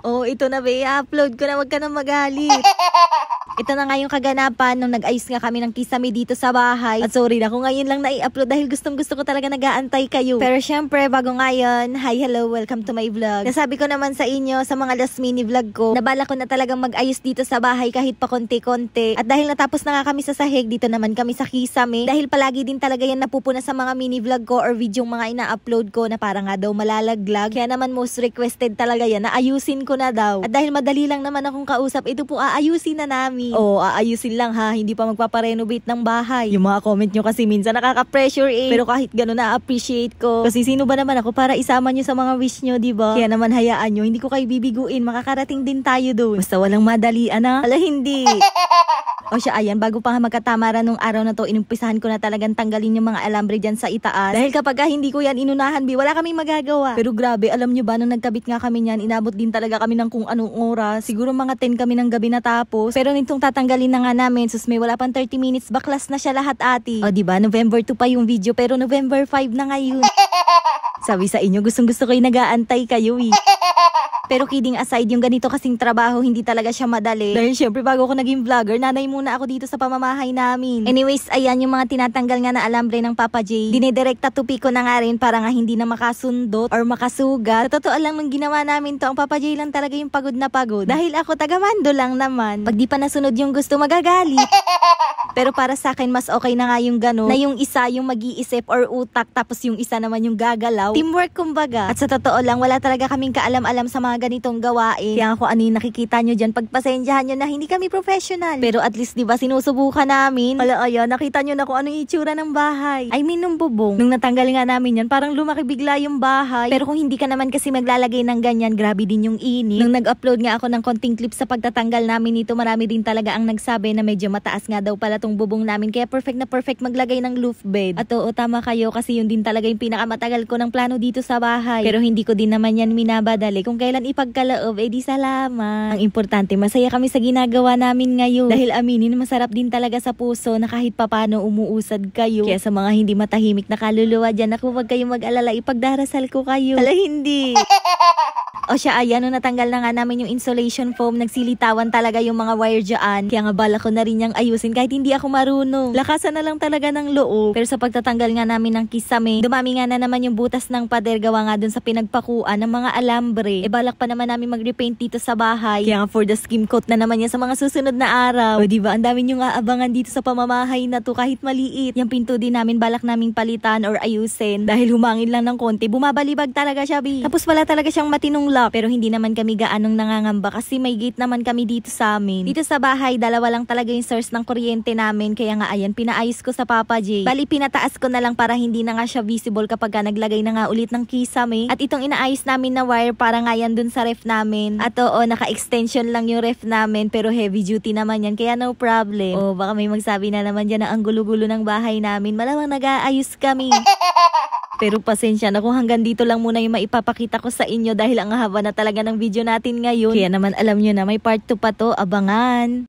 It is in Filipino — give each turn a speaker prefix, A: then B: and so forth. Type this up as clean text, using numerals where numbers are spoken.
A: Oh, ito na ba, i-upload ko na, wag ka na magalit. Ito na nga yung kaganapan nung nag-ayos nga kami ng kisame dito sa bahay. At sorry na kung ngayon lang na-i-upload dahil gustong-gusto ko talaga nag-aantay kayo. Pero syempre, bago ngayon, hi, hello, welcome to my vlog. Nasabi ko naman sa inyo sa mga last mini vlog ko, nabala ko na talagang mag-ayos dito sa bahay kahit pa konti-konti. At dahil natapos na nga kami sa sahig, dito naman kami sa kisame. Dahil palagi din talaga yan napupuna sa mga mini vlog ko or video mga ina-upload ko na para nga daw malalaglag. Kaya naman most requested talaga yan na ayusin ko na daw. At dahil madali lang naman akong kausap, ito po aayusin na namin. Oo, aayusin lang ha, hindi pa magpaparenovate ng bahay. Yung mga comment nyo kasi minsan nakaka-pressure eh. Pero kahit gano'n na-appreciate ko. Kasi sino ba naman ako para isama nyo sa mga wish nyo, diba? Kaya naman hayaan nyo, hindi ko kayo bibiguin, makakarating din tayo doon. Basta walang madalian ha. Ala hindi. O siya, ayan, bago pa nga magkatamaran nung araw na to, inumpisahan ko na talagang tanggalin yung mga alambre dyan sa itaas. Dahil kapag hindi ko yan inunahan, wala kaming magagawa. Pero grabe, alam nyo ba, nung nagkabit nga kami niyan, inabot din talaga kami ng kung anong oras. Siguro mga 10 kami ng gabi natapos. Pero nitong tatanggalin na nga namin, sus may wala pang 30 minutes, baklas na siya lahat ati. O diba, November 2 pa yung video, pero November 5 na ngayon. Sabi sa inyo, gustong-gusto ko yung nag-aantay kayo eh. Pero kidding aside, yung ganito kasing trabaho, hindi talaga siya madali. Dahil syempre bago ako naging vlogger, nanay muna ako dito sa pamamahay namin. Anyways, ayan yung mga tinatanggal nga na alambre ng Papa J. Dinidirekta tupi ko na nga rin para nga hindi na makasundot or makasugat. Sa totoo lang nung ginawa namin to, ang Papa J lang talaga yung pagod na pagod. Dahil ako tagamando lang naman. Pag di pa nasunod yung gusto, magagalit. Pero para sa akin, mas okay na nga yung gano'n, na yung isa yung mag-iisip or utak, tapos yung isa naman yung gagalaw. Teamwork kumbaga. At sa totoo lang, wala talaga kaming kaalam-alam sa mga ganitong gawain. Kaya ako ano yung nakikita nyo dyan, pagpasensyahan nyo na hindi kami professional. Pero at least diba sinusubukan namin. Wala ayan, nakita nyo na kung ano yung itsura ng bahay. I mean nung bubong. Nung natanggal nga namin yan, parang lumaki bigla yung bahay. Pero kung hindi ka naman kasi maglalagay ng ganyan, grabe din yung init. Nung nag-upload nga ako ng konting clip sa pagtatanggal namin nito, marami din talaga ang nagsabi na medyo mataas nga daw pala tong bubong namin. Kaya perfect na perfect maglagay ng roof bed. At oo, tama kayo kasi yun din talaga yung pinakamatagal ko ng plano dito sa bahay. Pero hindi ko din naman yan minabadali. Kung kailan ipagkaloob, di salamat. Ang importante, masaya kami sa ginagawa namin ngayon. Dahil aminin, masarap din talaga sa puso na kahit papano umuusad kayo. Kaya sa mga hindi matahimik na kaluluwa dyan, ako wag kayong mag-alala, ipagdarasal ko kayo. Hala hindi. O siya, ayan, nung natanggal na nga namin yung insulation foam, nagsilitawan talaga yung mga wire dyan. Kaya nga bala ko na rin yung ayusin kahit hindi ako marunong. Lakasan na lang talaga ng loob. Pero sa pagtatanggal nga namin ng kisame, dumami nga na naman yung butas ng pader gawa nga dun sa pinagpakuan ng mga alambre. Balak pa naman namin mag-repaint dito sa bahay. Kaya nga for the skim coat na naman yan sa mga susunod na araw. O diba, ang dami nyo nga abangan dito sa pamamahay na to kahit maliit. Yung pinto din namin balak naming palitan or ayusin. Dahil humangin lang ng konti, bumabalibag talaga siya, bi. Tapos wala talaga siyang matinong lock. Pero hindi naman kami gaanong nangangamba kasi may gate naman kami dito sa amin. Dito sa bahay, dalawa lang talaga yung source ng kuryente namin. Kaya nga ayan, pinaayos ko sa Papa J. Bali, pinataas ko na lang para hindi na nga siya visible kapag ka naglagay na nga ulit ng kisame. At itong inaayos namin na wire para nga yan dun sa ref namin. At oo, naka-extension lang yung ref namin pero heavy duty naman yan. Kaya no problem. O baka may magsabi na naman dyan na ang gulo-gulo ng bahay namin. Malamang nag-aayos kami. Pero pasensya na kung hanggang dito lang muna yung maipapakita ko sa inyo dahil ang haba na talaga ng video natin ngayon. Kaya naman alam nyo na may part 2 pa to, abangan.